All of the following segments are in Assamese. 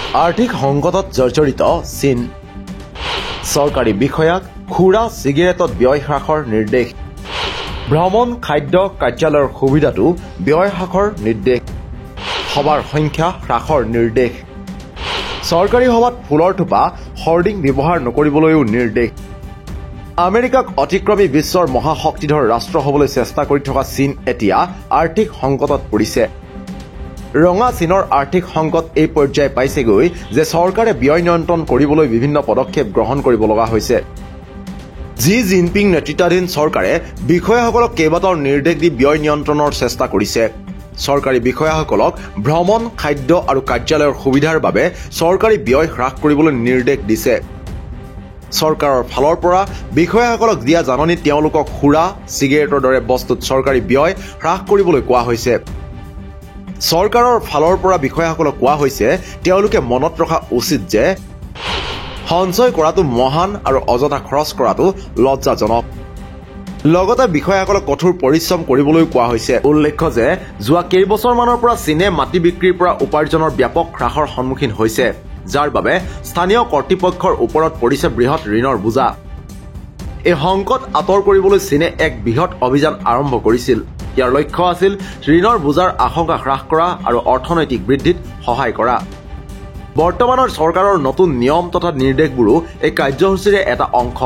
আৰ্থিক সংকটত জৰ্জৰিত চীন চৰকাৰী বিষয়াক খুৰা চিগাৰেটত ব্যয় হ্ৰাসৰ নিৰ্দেশ ভ্ৰমণ খাদ্য কাৰ্যালয়ৰ সুবিধাটো ব্যয় হ্ৰাসৰ নিৰ্দেশ সভাৰ সংখ্যা হ্ৰাসৰ নিৰ্দেশ চৰকাৰী সভাত ফুলৰ থোপা হৰ্ডিং ব্যৱহাৰ নকৰিবলৈও নিৰ্দেশ আমেৰিকাক অতিক্ৰমী বিশ্বৰ মহাশক্তিধৰ ৰাষ্ট্ৰ হ'বলৈ চেষ্টা কৰি থকা চীন এতিয়া আৰ্থিক সংকটত পৰিছে ৰঙা চীনৰ আৰ্থিক সংকট এই পৰ্যায় পাইছেগৈ যে চৰকাৰে ব্যয় নিয়ন্ত্ৰণ কৰিবলৈ বিভিন্ন পদক্ষেপ গ্ৰহণ কৰিব লগা হৈছে জি জিনপিং নেতৃত্বাধীন চৰকাৰে বিষয়াসকলক কেইবাটাও নিৰ্দেশ দি ব্যয় নিয়ন্ত্ৰণৰ চেষ্টা কৰিছে চৰকাৰী বিষয়াসকলক ভ্ৰমণ খাদ্য আৰু কাৰ্যালয়ৰ সুবিধাৰ বাবে চৰকাৰী ব্যয় হ্ৰাস কৰিবলৈ নিৰ্দেশ দিছে চৰকাৰৰ ফালৰ পৰা বিষয়াসকলক দিয়া জাননীত তেওঁলোকক খুৰা চিগাৰেটৰ দৰে বস্তুত চৰকাৰী ব্যয় হ্ৰাস কৰিবলৈ কোৱা হৈছে চৰকাৰৰ ফালৰ পৰা বিষয়াসকলক কোৱা হৈছে তেওঁলোকে মনত ৰখা উচিত যে সঞ্চয় কৰাটো মহান আৰু অযথা খৰচ কৰাটো লজ্জাজনক লগতে বিষয়াসকলক কঠোৰ পৰিশ্ৰম কৰিবলৈ কোৱা হৈছে উল্লেখ্য যে যোৱা কেইবছৰমানৰ পৰা চীনে মাটি বিক্ৰীৰ পৰা উপাৰ্জনৰ ব্যাপক হ্ৰাসৰ সন্মুখীন হৈছে যাৰ বাবে স্থানীয় কৰ্তৃপক্ষৰ ওপৰত পৰিছে বৃহৎ ঋণৰ বোজা এই সংকট আঁতৰ কৰিবলৈ চীনে এক বৃহৎ অভিযান আৰম্ভ কৰিছিল ইয়াৰ লক্ষ্য আছিল ঋণৰ বোজাৰ আশংকা হ্ৰাস কৰা আৰু অৰ্থনৈতিক বৃদ্ধিত সহায় কৰা বৰ্তমানৰ চৰকাৰৰ নতুন নিয়ম তথা নিৰ্দেশবোৰো এই কাৰ্যসূচীৰে এটা অংশ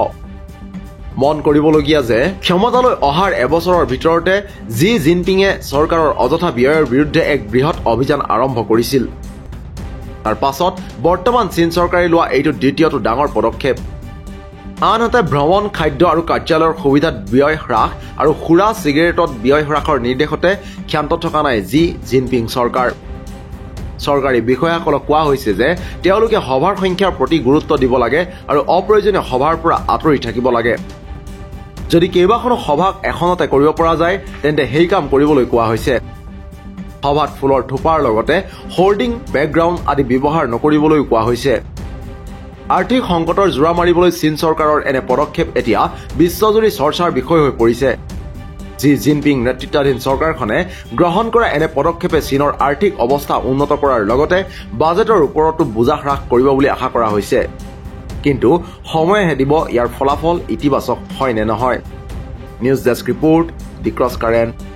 মন কৰিবলগীয়া যে ক্ষমতালৈ অহাৰ এবছৰৰ ভিতৰতে জি জিনপিঙে চৰকাৰৰ অযথা ব্যয়ৰ বিৰুদ্ধে এক বৃহৎ অভিযান আৰম্ভ কৰিছিল তাৰ পাছত বৰ্তমান চীন চৰকাৰে লোৱা এইটো দ্বিতীয়টো ডাঙৰ পদক্ষেপ আনহাতে ভ্ৰমণ খাদ্য আৰু কাৰ্যালয়ৰ সুবিধাত ব্যয় হ্ৰাস আৰু খুৰা চিগাৰেটত ব্যয় হ্ৰাসৰ নিৰ্দেশতে ক্ষান্ত থকা নাই জি জিনপিং চৰকাৰ চৰকাৰী বিষয়াসকলক কোৱা হৈছে যে তেওঁলোকে সভাৰ সংখ্যাৰ প্ৰতি গুৰুত্ব দিব লাগে আৰু অপ্ৰয়োজনীয় সভাৰ পৰা আঁতৰি থাকিব লাগে যদি কেইবাখনো সভাক এখনতে কৰিব পৰা যায় তেন্তে সেই কাম কৰিবলৈ কোৱা হৈছে সভাত ফুলৰ থোপাৰ লগতে হোৰ্ডিং বেকগ্ৰাউণ্ড আদি ব্যৱহাৰ নকৰিবলৈও কোৱা হৈছে আৰ্থিক সংকটৰ জোৰা মাৰিবলৈ চীন চৰকাৰৰ এনে পদক্ষেপ এতিয়া বিশ্বজুৰি চৰ্চাৰ বিষয় হৈ পৰিছে জি জিনপিং নেতৃত্বাধীন চৰকাৰখনে গ্ৰহণ কৰা এনে পদক্ষেপে চীনৰ আৰ্থিক অৱস্থা উন্নত কৰাৰ লগতে বাজেটৰ ওপৰতো বোজা হ্ৰাস কৰিব বুলি আশা কৰা হৈছে কিন্তু সময়েহে দিব ইয়াৰ ফলাফল ইতিবাচক হয় নে নহয় নিউজ ডেস্ক ৰিপৰ্ট দি ক্ৰছ কাৰেণ্ট